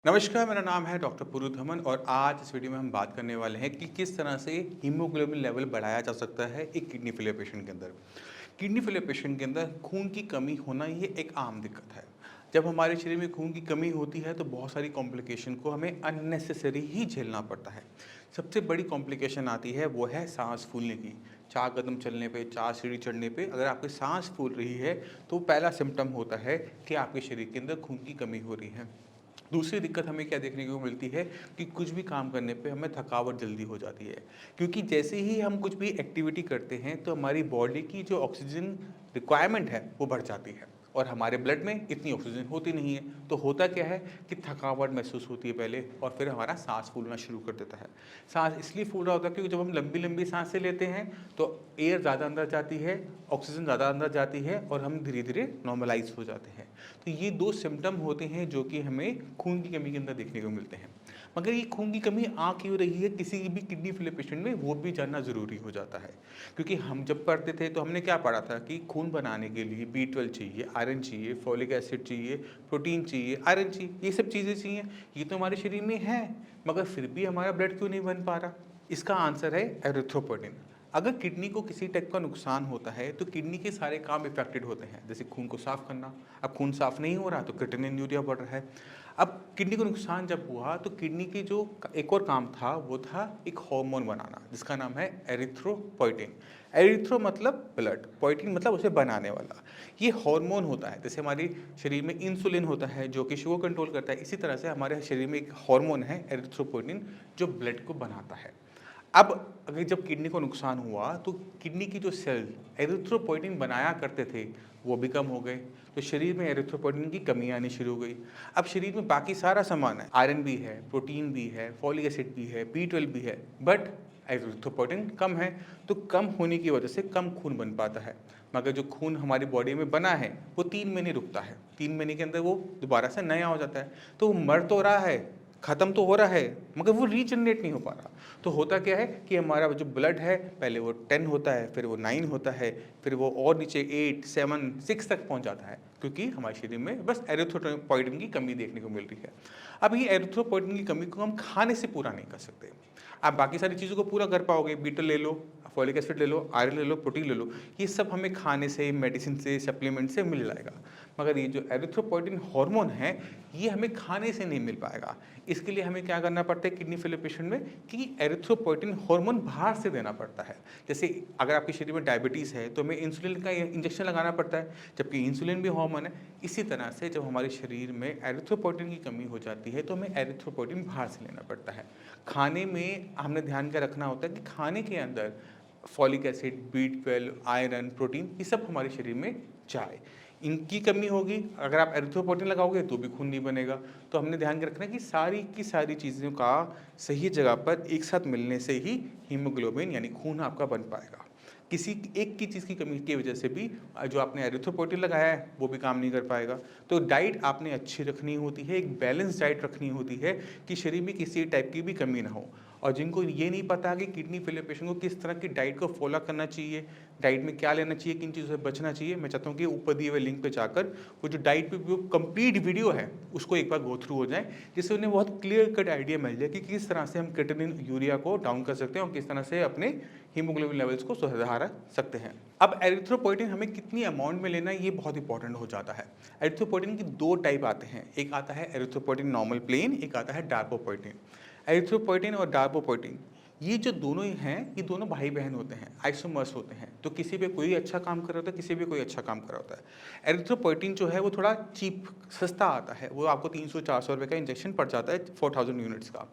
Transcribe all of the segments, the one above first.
नमस्कार, मेरा नाम है डॉक्टर पुरुधमन और आज इस वीडियो में हम बात करने वाले हैं कि किस तरह से हीमोग्लोबिन लेवल बढ़ाया जा सकता है एक किडनी फेलियर पेशेंट के अंदर। किडनी फेलियर पेशेंट के अंदर खून की कमी होना ये एक आम दिक्कत है। जब हमारे शरीर में खून की कमी होती है तो बहुत सारी कॉम्प्लिकेशन को हमें अननेसेसरी ही झेलना पड़ता है। सबसे बड़ी कॉम्प्लिकेशन आती है वो है सांस फूलने की। 4 कदम चलने पे, 4 सीढ़ी चढ़ने पे अगर आपकी सांस फूल रही है तो पहला सिम्पटम होता है कि आपके शरीर के अंदर खून की कमी हो रही है। दूसरी दिक्कत हमें क्या देखने को मिलती है कि कुछ भी काम करने पे हमें थकावट जल्दी हो जाती है, क्योंकि जैसे ही हम कुछ भी एक्टिविटी करते हैं तो हमारी बॉडी की जो ऑक्सीजन रिक्वायरमेंट है वो बढ़ जाती है और हमारे ब्लड में इतनी ऑक्सीजन होती नहीं है। तो होता क्या है कि थकावट महसूस होती है पहले और फिर हमारा सांस फूलना शुरू कर देता है। सांस इसलिए फूल रहा होता है क्योंकि जब हम लंबी लंबी सांसें लेते हैं तो एयर ज़्यादा अंदर जाती है, ऑक्सीजन ज़्यादा अंदर जाती है और हम धीरे धीरे नॉर्मलाइज हो जाते हैं। तो ये 2 सिम्पटम होते हैं जो कि हमें खून की कमी के अंदर देखने को मिलते हैं। मगर ये खून की कमी आ क्यों रही है किसी भी किडनी फेलियर पेशेंट में, वो भी जानना ज़रूरी हो जाता है। क्योंकि हम जब पढ़ते थे तो हमने क्या पढ़ा था कि खून बनाने के लिए B12 चाहिए, आयरन चाहिए, फोलिक एसिड चाहिए, प्रोटीन चाहिए, आयरन चाहिए, ये सब चीज़ें चाहिए। ये तो हमारे शरीर में है, मगर फिर भी हमारा ब्लड क्यों नहीं बन पा रहा? इसका आंसर है एरिथ्रोपोइटिन। अगर किडनी को किसी टाइप का नुकसान होता है तो किडनी के सारे काम इफेक्टेड होते हैं, जैसे खून को साफ करना। अब खून साफ नहीं हो रहा तो क्रिएटिनिन यूरिया बढ़ रहा है। अब किडनी को नुकसान जब हुआ तो किडनी के जो एक और काम था वो था एक हार्मोन बनाना जिसका नाम है एरिथ्रोपोइटिन। एरिथ्रो मतलब ब्लड, पोइटिन मतलब उसे बनाने वाला। ये हार्मोन होता है, जैसे हमारे शरीर में इंसुलिन होता है जो कि शुगर कंट्रोल करता है, इसी तरह से हमारे शरीर में एक हार्मोन है एरिथ्रोपोइटिन जो ब्लड को बनाता है। अब अगर जब किडनी को नुकसान हुआ तो किडनी की जो सेल एरिथ्रोपोइटिन बनाया करते थे वो भी कम हो गए, तो शरीर में एरिथ्रोपोइटिन की कमी आनी शुरू हो गई। अब शरीर में बाकी सारा सामान है, आयरन भी है, प्रोटीन भी है, फॉलिक एसिड भी है, B12 भी है, बट एरिथ्रोपोइटिन कम है। तो कम होने की वजह से कम खून बन पाता है। मगर जो खून हमारी बॉडी में बना है वो 3 महीने रुकता है, 3 महीने के अंदर वो दोबारा से नया हो जाता है। तो वो मर तो रहा है, ख़त्म तो हो रहा है, मगर वो रीजनरेट नहीं हो पा रहा। तो होता क्या है कि हमारा जो ब्लड है पहले वो 10 होता है, फिर वो 9 होता है, फिर वो और नीचे 8, 7, 6 तक पहुंच जाता है, क्योंकि हमारे शरीर में बस एरिथ्रोपोइटिन की कमी देखने को मिल रही है। अब ये एरिथ्रोपोइटिन की कमी को हम खाने से पूरा नहीं कर सकते। आप बाकी सारी चीज़ों को पूरा कर पाओगे, बीटल ले लो, फॉलिक एसिड ले लो, आयरन ले लो, प्रोटीन ले लो, ये सब हमें खाने से, मेडिसिन से, सप्लीमेंट से मिल जाएगा। मगर ये जो एरिथ्रोपोइटिन हार्मोन है ये हमें खाने से नहीं मिल पाएगा। इसके लिए हमें क्या करना पड़ता है किडनी फेलियर पेशेंट में कि एरिथ्रोपोइटिन हार्मोन बाहर से देना पड़ता है। जैसे अगर आपके शरीर में डायबिटीज़ है तो हमें इंसुलिन का इंजेक्शन लगाना पड़ता है, जबकि इंसुलिन भी हार्मोन है। इसी तरह से जब हमारे शरीर में एरिथ्रोपोइटिन की कमी हो जाती है तो हमें एरिथ्रोपोइटिन बाहर से लेना पड़ता है। खाने में हमने ध्यान क्या रखना होता है कि खाने के अंदर folic acid, B12, iron, protein ये सब हमारे शरीर में जाए। इनकी कमी होगी, अगर आप एरिथ्रोपोइटिन लगाओगे तो भी खून नहीं बनेगा। तो हमने ध्यान रखना है कि सारी की सारी चीज़ों का सही जगह पर एक साथ मिलने से ही हीमोग्लोबिन यानी खून आपका बन पाएगा। किसी एक की चीज़ की कमी की वजह से भी जो आपने एरिथ्रोपोइटिन लगाया है वो भी काम नहीं कर पाएगा। तो डाइट आपने अच्छी रखनी होती है, एक बैलेंस डाइट रखनी होती है कि शरीर में किसी टाइप की भी कमी ना हो। और जिनको ये नहीं पता कि किडनी फेलियर पेशेंट को किस तरह की डाइट को फॉलो करना चाहिए, डाइट में क्या लेना चाहिए, किन चीज़ों से बचना चाहिए, मैं चाहता हूँ कि ऊपर दिए हुए लिंक पे जाकर वो जो डाइट पे जो कंप्लीट वीडियो है उसको एक बार गो थ्रू हो जाए, जिससे उन्हें बहुत क्लियर कट आइडिया मिल जाए कि किस तरह से हम क्रिएटिनिन यूरिया को डाउन कर सकते हैं और किस तरह से अपने हीमोग्लोबिन लेवल्स को सुधार सकते हैं। अब एरिथ्रोपोइटिन हमें कितनी अमाउंट में लेना है ये बहुत इंपॉर्टेंट हो जाता है। एरिथ्रोपोइटिन की 2 टाइप आते हैं, एक आता है एरिथ्रोपोइटिन नॉर्मल प्लेन, एक आता है डार्पोपोइटिन। एरिथ्रोपोइटिन और डार्पोपोइटिन ये जो दोनों ही हैं ये दोनों भाई बहन होते हैं, आइसोमर्स होते हैं। तो किसी पे कोई अच्छा काम कर रहा होता है, किसी पे कोई अच्छा काम कर रहा होता है। एरिथ्रोपोइटिन जो है वो थोड़ा चीप, सस्ता आता है, वो आपको 300-400 रुपये का इंजेक्शन पड़ जाता है 4000 यूनिट्स का।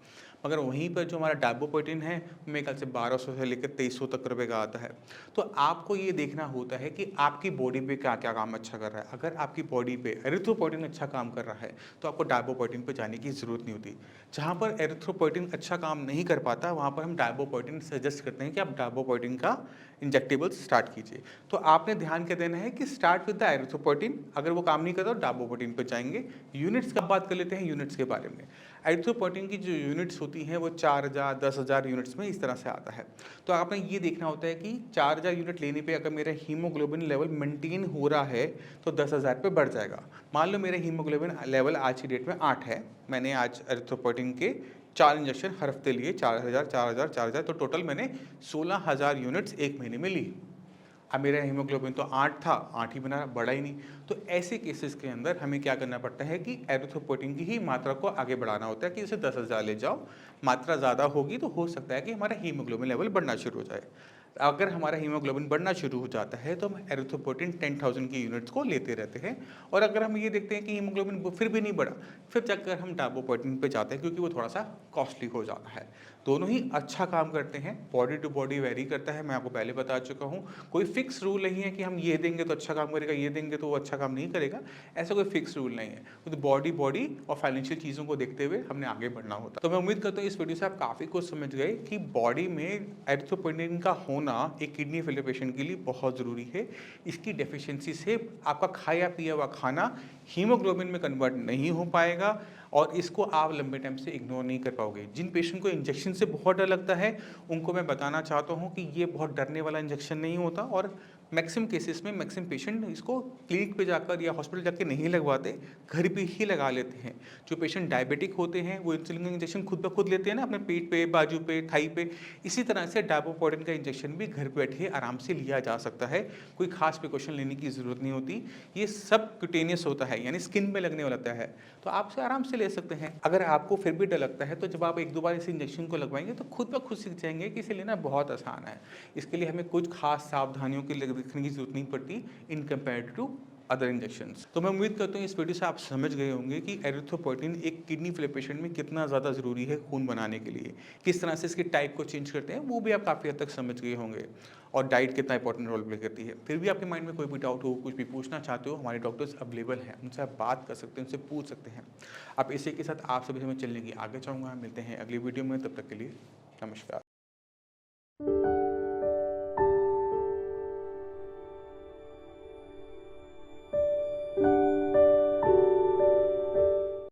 मगर वहीं पर जो हमारा डार्बोपोइटिन है मेरे ख्याल से 1200 से लेकर 2300 तक रुपये का आता है। तो आपको ये देखना होता है कि आपकी बॉडी पे क्या क्या काम अच्छा कर रहा है। अगर आपकी बॉडी पे एरिथ्रोपोइटिन अच्छा काम कर रहा है तो आपको डार्बोपोइटिन पे जाने की ज़रूरत नहीं होती। जहाँ पर एरिथ्रोपोइटिन अच्छा काम नहीं कर पाता वहाँ पर हम डार्बोपोइटिन सजेस्ट करते हैं कि आप डार्बोपोइटिन का इंजेक्टेबल्स स्टार्ट कीजिए। तो आपने ध्यान क्या देना है कि स्टार्ट विद द एरिथ्रोपोइटिन, अगर वो काम नहीं करता तो डार्बोपोइटिन पर जाएंगे। यूनिट्स का बात कर लेते हैं, यूनिट्स के बारे में। एरिथ्रोपोइटिन की जो यूनिट्स होती हैं वो 4000 10,000 यूनिट्स में इस तरह से आता है। तो आपने ये देखना होता है कि 4000 यूनिट लेने पे अगर मेरा हीमोग्लोबिन लेवल मेंटेन हो रहा है तो 10,000 पे बढ़ जाएगा। मान लो मेरा हीमोग्लोबिन लेवल आज की डेट में 8 है, मैंने आज एरिथ्रोपोइटिन के 4 इंजेक्शन हर हफ्ते लिए, 4000 4000 4000, तो टोटल मैंने 16,000 यूनिट्स एक महीने में ली। अब मेरा हीमोग्लोबिन तो 8 था, 8 ही बना, बढ़ा ही नहीं। तो ऐसे केसेस के अंदर हमें क्या करना पड़ता है कि एरिथ्रोपोइटिन की ही मात्रा को आगे बढ़ाना होता है कि जैसे 10,000 ले जाओ, मात्रा ज़्यादा होगी तो हो सकता है कि हमारा हीमोग्लोबिन लेवल बढ़ना शुरू हो जाए। अगर हमारा हीमोग्लोबिन बढ़ना शुरू हो जाता है तो हम एरिथ्रोपोइटिन 10,000 की यूनिट्स को लेते रहते हैं। और अगर हम ये देखते हैं कि हीमोग्लोबिन फिर भी नहीं बढ़ा, फिर जाकर हम डायबोपोइटिन पे जाते हैं, क्योंकि वो थोड़ा सा कॉस्टली हो जाता है। दोनों ही अच्छा काम करते हैं, बॉडी टू बॉडी वेरी करता है, मैं आपको पहले बता चुका हूँ। कोई फिक्स रूल नहीं है कि हम ये देंगे तो अच्छा काम करेगा, ये देंगे तो वो अच्छा काम नहीं करेगा, ऐसा कोई फिक्स रूल नहीं है। तो बॉडी और फाइनेंशियल चीज़ों को देखते हुए हमने आगे बढ़ना होता है। तो मैं उम्मीद करता हूँ इस वीडियो से आप काफ़ी कुछ समझ गए कि बॉडी में एरिथ्रोपोइटिन का होना एक किडनी फेलियर पेशेंट के लिए बहुत ज़रूरी है। इसकी डेफिशिएंसी से आपका खाया पिया हुआ खाना हीमोग्लोबिन में कन्वर्ट नहीं हो पाएगा और इसको आप लंबे टाइम से इग्नोर नहीं कर पाओगे। जिन पेशेंट को इंजेक्शन से बहुत डर लगता है उनको मैं बताना चाहता हूँ कि ये बहुत डरने वाला इंजेक्शन नहीं होता और मैक्सिमम केसेस में मैक्सिमम पेशेंट इसको क्लिनिक पे जाकर या हॉस्पिटल जाकर नहीं लगवाते, घर पे ही लगा लेते हैं। जो पेशेंट डायबिटिक होते हैं वो इंसुलिन का इंजेक्शन खुद ब खुद लेते हैं ना, अपने पेट पे, बाजू पे, थाई पे। इसी तरह से डायबोपोडिन का इंजेक्शन भी घर पे बैठे आराम से लिया जा सकता है, कोई खास प्रिकॉशन लेने की ज़रूरत नहीं होती। ये सब क्यूटेनियस होता है, यानी स्किन पे लगने वाला होता है, तो आप से आराम से ले सकते हैं। अगर आपको फिर भी डर लगता है तो जब आप 1-2 बार इस इंजेक्शन को लगवाएंगे तो खुद ब खुद सीख जाएंगे कि इसे लेना बहुत आसान है। इसके लिए हमें कुछ खास सावधानियों की रखने की जरूरत नहीं पड़ती in compare to other injections. तो मैं उम्मीद करता हूँ इस वीडियो से आप समझ गए होंगे कि एरिथ्रोपोइटिन एक किडनी फेलियर पेशेंट में कितना ज़्यादा ज़रूरी है खून बनाने के लिए, किस तरह से इसके टाइप को चेंज करते हैं वो भी आप काफ़ी हद तक समझ गए होंगे, और डाइट कितना इंपॉर्टेंट रोल प्ले करती है। फिर भी आपके माइंड में कोई भी डाउट हो, कुछ भी पूछना चाहते हो, हमारे डॉक्टर्स अवेलेबल हैं, उनसे आप बात कर सकते हैं, उनसे पूछ सकते हैं। अब इसी के साथ आप सभी से मैं चलने की आगे चाहूँगा। मिलते हैं अगली वीडियो में, तब तक के लिए नमस्कार।